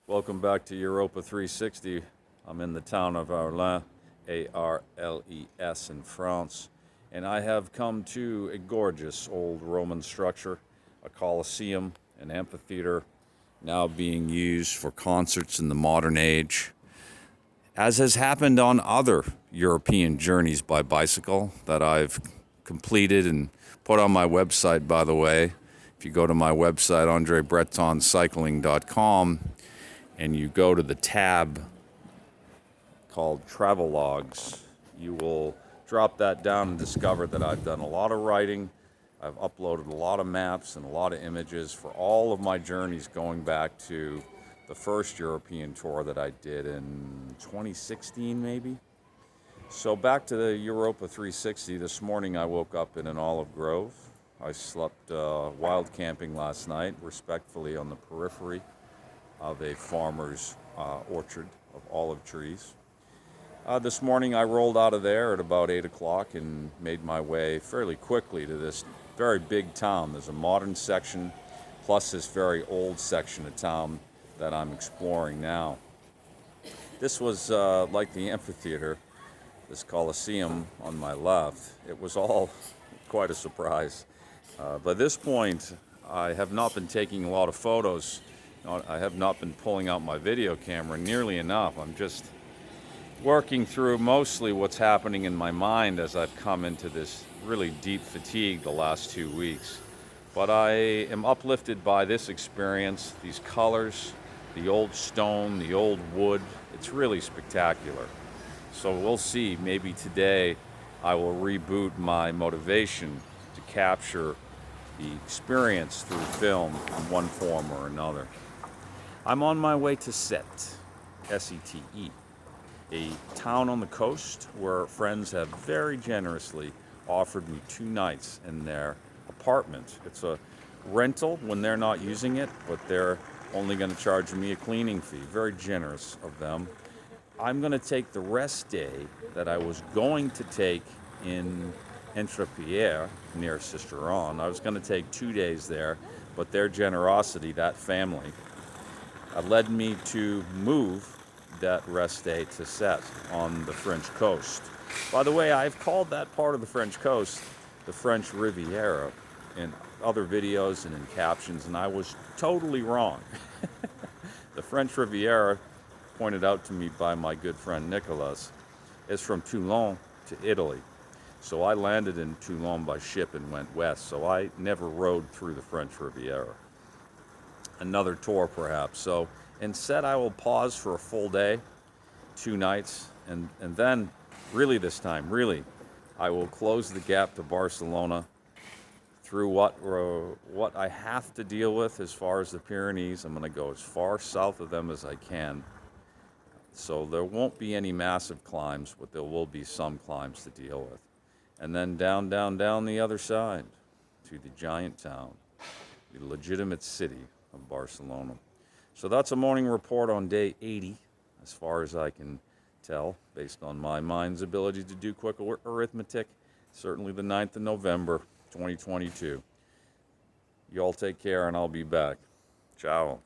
Welcome back to Europa 360. I'm in the town of Arles, A-R-L-E-S in France, and I have come to a gorgeous old Roman structure, a Colosseum, an amphitheater, now being used for concerts in the modern age. As has happened on other European journeys by bicycle that I've completed and put on my website, by the way. If you go to my website, andrebretoncycling.com, and you go to the tab called Travel Logs, you will drop that down and discover that I've done a lot of writing. I've uploaded a lot of maps and a lot of images for all of my journeys going back to the first European tour that I did in 2016 maybe. So back to the Europa 360. This morning I woke up in an olive grove. I slept wild camping last night, respectfully on the periphery of a farmer's orchard of olive trees. This morning I rolled out of there at about 8 o'clock and made my way fairly quickly to this very big town. There's a modern section plus this very old section of town that I'm exploring now. This was like the amphitheater, this Colosseum on my left. It was all quite a surprise. By this point, I have not been taking a lot of photos. I have not been pulling out my video camera nearly enough. I'm just working through mostly what's happening in my mind as I've come into this really deep fatigue the last 2 weeks. But I am uplifted by this experience, these colors, the old stone, the old wood. It's really spectacular. So we'll see, maybe today I will reboot my motivation to capture the experience through film in one form or another. I'm on my way to Sète, S-E-T-E, a town on the coast where friends have very generously offered me 2 nights in their apartment. It's a rental when they're not using it, but they're only going to charge me a cleaning fee. Very generous of them. I'm going to take the rest day that I was going to take in Pierre near Sisteron. I was going to take 2 days there, but their generosity, that family, led me to move that rest day to Sète on the French coast. By the way, I've called that part of the French coast the French Riviera in other videos and in captions, and I was totally wrong. The French Riviera, pointed out to me by my good friend Nicolas, is from Toulon to Italy. So I landed in Toulon by ship and went west, so I never rode through the French Riviera. Another tour perhaps. So in Sète I will pause for a full day, 2 nights, and then really this time, I will close the gap to Barcelona through what I have to deal with as far as the Pyrenees. I'm going to go as far south of them as I can. So there won't be any massive climbs, but there will be some climbs to deal with. And then down the other side to the giant town, the legitimate city of Barcelona. So that's a morning report on day 80, as far as I can tell, based on my mind's ability to do quick arithmetic. Certainly the 9th of November, 2022. You all take care, and I'll be back. Ciao.